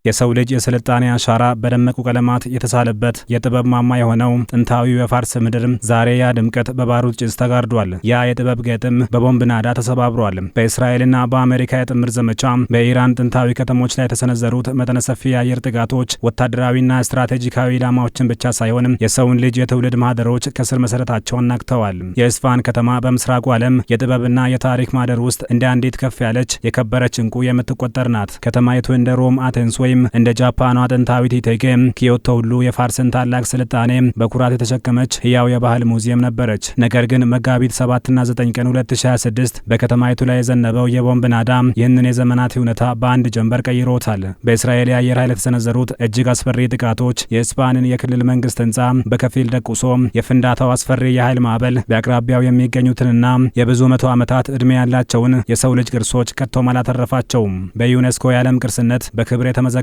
የሰው ልጅ የስልጣኔ አሻራ በደመቁ ቀለማት የተሳለበት የጥበብ ማማ የሆነው ጥንታዊው የፋርስ ምድር ዛሬ ያ ድምቀት በባሩድ ጭስ ተጋርዷል። ያ የጥበብ ገጥም በቦምብ ናዳ ተሰባብሯል። በእስራኤልና በአሜሪካ የጥምር ዘመቻ በኢራን ጥንታዊ ከተሞች ላይ የተሰነዘሩት መጠነ ሰፊ የአየር ጥቃቶች ወታደራዊና ስትራቴጂካዊ ኢላማዎችን ብቻ ሳይሆን የሰውን ልጅ የትውልድ ማህደሮች ከስር መሰረታቸውን ነክተዋል። የኢስፋሃን ከተማ በምስራቁ ዓለም የጥበብና የታሪክ ማህደር ውስጥ እንደ አንዲት ከፍ ያለች የከበረች እንቁ የምትቆጠር ናት። ከተማይቱ እንደ ሮም፣ አቴንስ ወይም እንደ ጃፓኗ ጥንታዊት ኢቴጌ፣ ኪዮቶ ሁሉ የፋርስን ታላቅ ስልጣኔ በኩራት የተሸከመች ህያው የባህል ሙዚየም ነበረች። ነገር ግን መጋቢት 7 እና 9 ቀን 2026 በከተማይቱ ላይ የዘነበው የቦምብ ናዳ ይህንን የዘመናት እውነታ በአንድ ጀንበር ቀይሮታል። በእስራኤል የአየር ኃይል የተሰነዘሩት እጅግ አስፈሪ ጥቃቶች የኢስፋሃንን የክልል መንግስት ህንጻ በከፊል ደቁሶ የፍንዳታው አስፈሪ የኃይል ማዕበል በአቅራቢያው የሚገኙትንና የብዙ መቶ ዓመታት ዕድሜ ያላቸውን የሰው ልጅ ቅርሶች ከቶም አላተረፋቸውም። በዩኔስኮ የዓለም ቅርስነት በክብር የተመዘገበው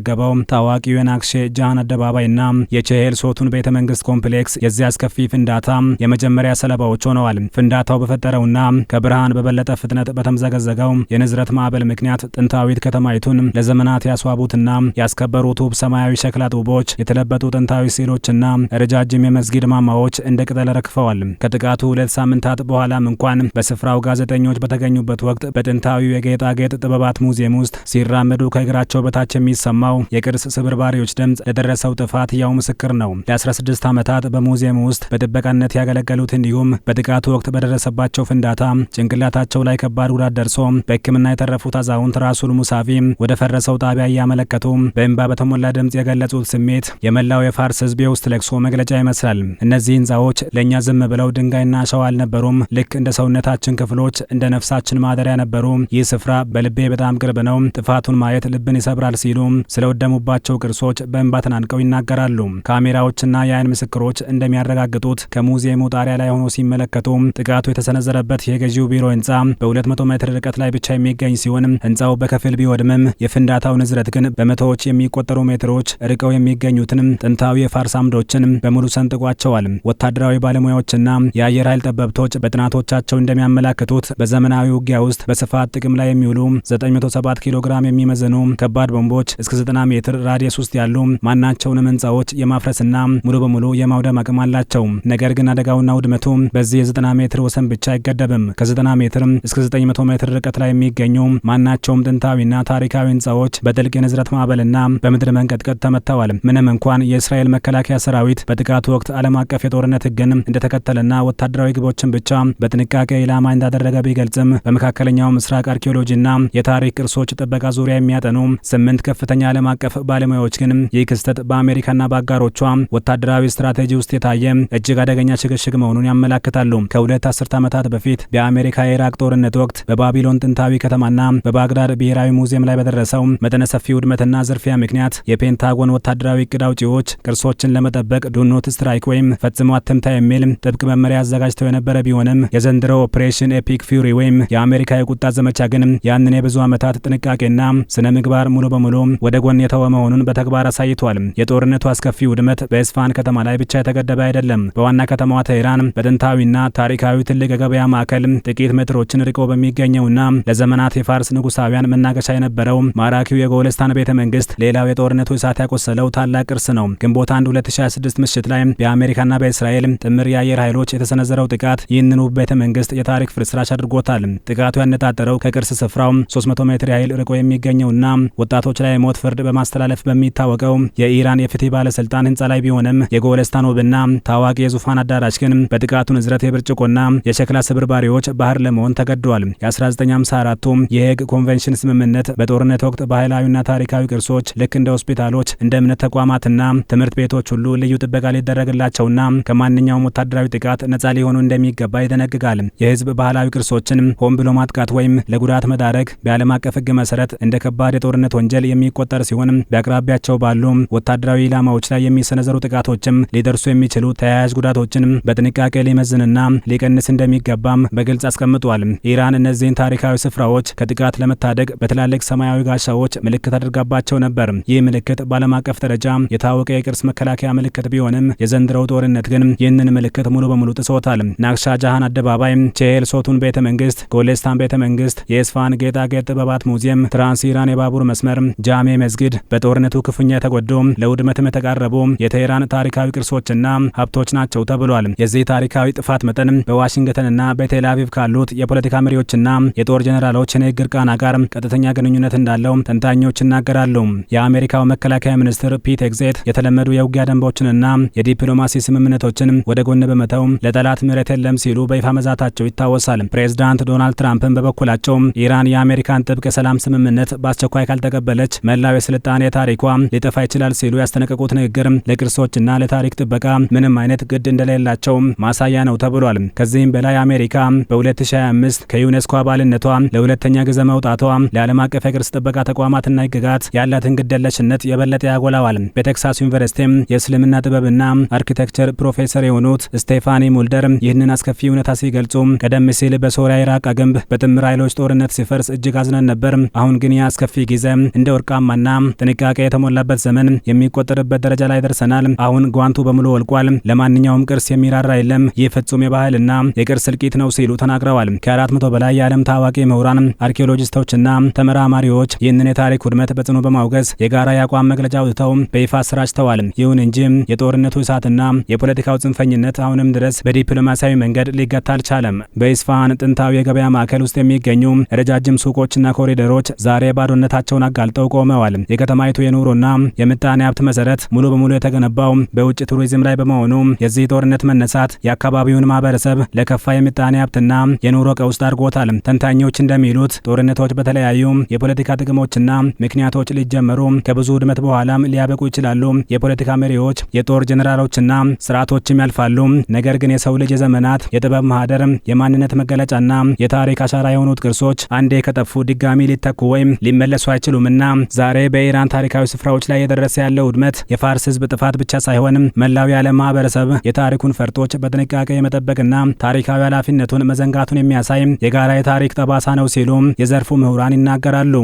ታዋቂው የናክሼ ጃሃን አደባባይና የቼሄል ሶቱን ቤተ መንግስት ኮምፕሌክስ የዚህ አስከፊ ፍንዳታ የመጀመሪያ ሰለባዎች ሆነዋል። ፍንዳታው በፈጠረውና ከብርሃን በበለጠ ፍጥነት በተምዘገዘገው የንዝረት ማዕበል ምክንያት ጥንታዊት ከተማይቱን ለዘመናት ያስዋቡትና ያስከበሩት ውብ ሰማያዊ ሸክላ ጡቦች፣ የተለበጡ ጥንታዊ ስዕሎችና ረጃጅም የመስጊድ ማማዎች እንደ ቅጠል ረግፈዋል። ከጥቃቱ 2 ሳምንታት በኋላም እንኳን በስፍራው ጋዜጠኞች በተገኙበት ወቅት በጥንታዊው የጌጣጌጥ ጥበባት ሙዚየም ውስጥ ሲራመዱ ከእግራቸው በታች የሚሰማው የቅርስ ስብርባሪዎች ድምፅ ለደረሰው ጥፋት ያው ምስክር ነው። ለ16 ዓመታት በሙዚየሙ ውስጥ በጥበቃነት ያገለገሉት እንዲሁም በጥቃቱ ወቅት በደረሰባቸው ፍንዳታ ጭንቅላታቸው ላይ ከባድ ጉዳት ደርሶ በሕክምና የተረፉት አዛውንት ራሱል ሙሳቪ ወደ ፈረሰው ጣቢያ እያመለከቱ በእንባ በተሞላ ድምፅ የገለጹት ስሜት የመላው የፋርስ ሕዝብ የውስጥ ለቅሶ መግለጫ ይመስላል። እነዚህ ህንፃዎች ለእኛ ዝም ብለው ድንጋይና አሸዋ አልነበሩም። ልክ እንደ ሰውነታችን ክፍሎች እንደ ነፍሳችን ማደሪያ ነበሩ። ይህ ስፍራ በልቤ በጣም ቅርብ ነው። ጥፋቱን ማየት ልብን ይሰብራል ሲሉ ስለወደሙባቸው ቅርሶች በእንባ ተናንቀው ይናገራሉ። ካሜራዎችና የአይን ምስክሮች እንደሚያረጋግጡት ከሙዚየሙ ጣሪያ ላይ ሆኖ ሲመለከቱ ጥቃቱ የተሰነዘረበት የገዢው ቢሮ ህንፃ በ200 ሜትር ርቀት ላይ ብቻ የሚገኝ ሲሆን ህንፃው በከፊል ቢወድምም የፍንዳታው ንዝረት ግን በመቶዎች የሚቆጠሩ ሜትሮች ርቀው የሚገኙትን ጥንታዊ የፋርስ አምዶችን በሙሉ ሰንጥቋቸዋል። ወታደራዊ ባለሙያዎችና የአየር ኃይል ጠበብቶች በጥናቶቻቸው እንደሚያመላክቱት በዘመናዊ ውጊያ ውስጥ በስፋት ጥቅም ላይ የሚውሉ 907 ኪሎ ግራም የሚመዝኑ ከባድ ቦምቦች እስከ 90 ሜትር ራዲየስ ውስጥ ያሉ ማናቸውንም ህንፃዎች የማፍረስና ሙሉ በሙሉ የማውደም አቅም አላቸው። ነገር ግን አደጋውና ውድመቱ በዚህ የ90 ሜትር ወሰን ብቻ አይገደብም። ከ90 ሜትር እስከ 900 ሜትር ርቀት ላይ የሚገኙ ማናቸውም ጥንታዊና ታሪካዊ ህንፃዎች በጥልቅ የንዝረት ማዕበልና በምድር መንቀጥቀጥ ተመተዋል። ምንም እንኳን የእስራኤል መከላከያ ሰራዊት በጥቃቱ ወቅት ዓለም አቀፍ የጦርነት ህግን እንደተከተለና ወታደራዊ ግቦችን ብቻ በጥንቃቄ ኢላማ እንዳደረገ ቢገልጽም በመካከለኛው ምስራቅ አርኪኦሎጂና የታሪክ ቅርሶች ጥበቃ ዙሪያ የሚያጠኑ 8 ከፍተኛ ዓለም አቀፍ ባለሙያዎች ግን ይህ ክስተት በአሜሪካና በአጋሮቿ ወታደራዊ ስትራቴጂ ውስጥ የታየ እጅግ አደገኛ ሽግሽግ መሆኑን ያመላክታሉ። ከ2 አስርት ዓመታት በፊት በአሜሪካ የኢራቅ ጦርነት ወቅት በባቢሎን ጥንታዊ ከተማና በባግዳድ ብሔራዊ ሙዚየም ላይ በደረሰው መጠነ ሰፊ ውድመትና ዝርፊያ ምክንያት የፔንታጎን ወታደራዊ እቅድ አውጪዎች ቅርሶችን ለመጠበቅ ዱ ኖት ስትራይክ ወይም ፈጽሞ አትምታ የሚል ጥብቅ መመሪያ አዘጋጅተው የነበረ ቢሆንም የዘንድሮ ኦፕሬሽን ኤፒክ ፊውሪ ወይም የአሜሪካ የቁጣ ዘመቻ ግን ያንን የብዙ ዓመታት ጥንቃቄና ስነ ምግባር ሙሉ በሙሉ ወደ ጎን የተወ መሆኑን በተግባር አሳይቷል። የጦርነቱ አስከፊ ውድመት በኢስፋሃን ከተማ ላይ ብቻ የተገደበ አይደለም። በዋና ከተማዋ ቴህራን በጥንታዊና ታሪካዊ ትልቅ የገበያ ማዕከል ጥቂት ሜትሮችን ርቆ በሚገኘውና ለዘመናት የፋርስ ንጉሳውያን መናገሻ የነበረው ማራኪው የጎለስታን ቤተ መንግስት ሌላው የጦርነቱ እሳት ያቆሰለው ታላቅ ቅርስ ነው። ግንቦት 1 2026 ምሽት ላይ በአሜሪካና በእስራኤል ጥምር የአየር ኃይሎች የተሰነዘረው ጥቃት ይህንን ውብ ቤተ መንግስት የታሪክ ፍርስራሽ አድርጎታል። ጥቃቱ ያነጣጠረው ከቅርስ ስፍራው 300 ሜትር ያህል ርቆ የሚገኘውና ወጣቶች ላይ የሞት ፍርድ በማስተላለፍ በሚታወቀው የኢራን የፍትህ ባለስልጣን ህንፃ ላይ ቢሆንም የጎለስታን ውብና ታዋቂ የዙፋን አዳራሽ ግን በጥቃቱ ንዝረት የብርጭቆና የሸክላ ስብርባሪዎች ባህር ለመሆን ተገደዋል። የ1954ቱ የሄግ ኮንቬንሽን ስምምነት በጦርነት ወቅት ባህላዊና ታሪካዊ ቅርሶች ልክ እንደ ሆስፒታሎች፣ እንደ እምነት ተቋማትና ትምህርት ቤቶች ሁሉ ልዩ ጥበቃ ሊደረግላቸውና ከማንኛውም ወታደራዊ ጥቃት ነጻ ሊሆኑ እንደሚገባ ይደነግጋል። የህዝብ ባህላዊ ቅርሶችን ሆን ብሎ ማጥቃት ወይም ለጉዳት መዳረግ በዓለም አቀፍ ህግ መሰረት እንደ ከባድ የጦርነት ወንጀል የሚቆጠር ሲሆን በአቅራቢያቸው ባሉ ወታደራዊ ኢላማዎች ላይ የሚሰነዘሩ ጥቃቶችም ሊደርሱ የሚችሉ ተያያዥ ጉዳቶችን በጥንቃቄ ሊመዝንና ሊቀንስ እንደሚገባም በግልጽ አስቀምጧል። ኢራን እነዚህን ታሪካዊ ስፍራዎች ከጥቃት ለመታደግ በትላልቅ ሰማያዊ ጋሻዎች ምልክት አድርጋባቸው ነበር። ይህ ምልክት በዓለም አቀፍ ደረጃ የታወቀ የቅርስ መከላከያ ምልክት ቢሆንም የዘንድሮው ጦርነት ግን ይህንን ምልክት ሙሉ በሙሉ ጥሶታል። ናክሻ ጃሃን አደባባይ፣ ቼሄል ሶቱን ቤተ መንግስት፣ ጎሌስታን ቤተ መንግስት፣ የኢስፋሃን ጌጣጌጥ ጥበባት ሙዚየም፣ ትራንስ ኢራን የባቡር መስመር፣ ጃሜ መስጊድ በጦርነቱ ክፉኛ የተጎዱ ለውድመትም የተቃረቡ የቴህራን ታሪካዊ ቅርሶችና ሀብቶች ናቸው ተብሏል። የዚህ ታሪካዊ ጥፋት መጠን በዋሽንግተንና በቴል አቪቭ ካሉት የፖለቲካ መሪዎችና የጦር ጀኔራሎች የንግግር ቃና ጋር ቀጥተኛ ግንኙነት እንዳለው ተንታኞች ይናገራሉ። የአሜሪካው መከላከያ ሚኒስትር ፒት ሄግሴት የተለመዱ የውጊያ ደንቦችንና የዲፕሎማሲ ስምምነቶችን ወደ ጎን በመተው ለጠላት ምህረት የለም ሲሉ በይፋ መዛታቸው ይታወሳል። ፕሬዝዳንት ዶናልድ ትራምፕን በበኩላቸው ኢራን የአሜሪካን ጥብቅ የሰላም ስምምነት በአስቸኳይ ካልተቀበለች መላው የስልጣኔ ታሪኳ ሊጠፋ ይችላል ሲሉ ያስጠነቀቁት ንግግር ለቅርሶችና ለታሪክ ጥበቃ ምንም አይነት ግድ እንደሌላቸው ማሳያ ነው ተብሏል። ከዚህም በላይ አሜሪካ በ2025 ከዩኔስኮ አባልነቷ ለሁለተኛ ጊዜ መውጣቷ ለዓለም አቀፍ የቅርስ ጥበቃ ተቋማትና ሕግጋት ያላትን ግዴለሽነት የበለጠ ያጎላዋል። በቴክሳስ ዩኒቨርሲቲ የእስልምና ጥበብና አርኪቴክቸር ፕሮፌሰር የሆኑት ስቴፋኒ ሙልደር ይህንን አስከፊ እውነታ ሲገልጹ ቀደም ሲል በሶሪያ ኢራቅ ግንብ በጥምር ኃይሎች ጦርነት ሲፈርስ እጅግ አዝነን ነበር። አሁን ግን ያ አስከፊ ጊዜ እንደ ወርቃማና ጥንቃቄ የተሞላበት ዘመን የሚቆጠርበት ደረጃ ላይ ደርሰናል። አሁን ጓንቱ በሙሉ ወልቋል። ለማንኛውም ቅርስ የሚራራ የለም። ይህ ፍጹም የባህልና የቅርስ እልቂት ነው ሲሉ ተናግረዋል። ከ400 በላይ የዓለም ታዋቂ ምሁራን፣ አርኪኦሎጂስቶችና ተመራማሪዎች ይህንን የታሪክ ውድመት በጽኑ በማውገዝ የጋራ የአቋም መግለጫ አውጥተው በይፋ አሰራጭተዋል። ይሁን እንጂ የጦርነቱ እሳትና የፖለቲካው ጽንፈኝነት አሁንም ድረስ በዲፕሎማሲያዊ መንገድ ሊገታ አልቻለም። በኢስፋሃን ጥንታዊ የገበያ ማዕከል ውስጥ የሚገኙ ረጃጅም ሱቆችና ኮሪደሮች ዛሬ ባዶነታቸውን አጋልጠው ቆመዋል። የከተማይቱ የኑሮና የምጣኔ ሀብት መሰረት ሙሉ በሙሉ የተገነባው በውጭ ቱሪዝም ላይ በመሆኑ የዚህ ጦርነት መነሳት የአካባቢውን ማህበረሰብ ለከፋ የምጣኔ ሀብትና የኑሮ ቀውስ ዳርጎታል። ተንታኞች እንደሚሉት ጦርነቶች በተለያዩ የፖለቲካ ጥቅሞችና ምክንያቶች ሊጀመሩ ከብዙ ውድመት በኋላም ሊያበቁ ይችላሉ። የፖለቲካ መሪዎች፣ የጦር ጀነራሎችና ስርዓቶችም ያልፋሉ። ነገር ግን የሰው ልጅ የዘመናት የጥበብ ማህደር፣ የማንነት መገለጫና የታሪክ አሻራ የሆኑት ቅርሶች አንዴ ከጠፉ ድጋሚ ሊተኩ ወይም ሊመለሱ አይችሉምና ዛሬ በኢራን ታሪካዊ ስፍራዎች ላይ የደረሰ ያለው ውድመት የፋርስ ህዝብ ጥፋት ብቻ ሳይሆን መላው የዓለም ማህበረሰብ የታሪኩን ፈርጦች በጥንቃቄ የመጠበቅና ታሪካዊ ኃላፊነቱን መዘንጋቱን የሚያሳይ የጋራ የታሪክ ጠባሳ ነው ሲሉ የዘርፉ ምሁራን ይናገራሉ።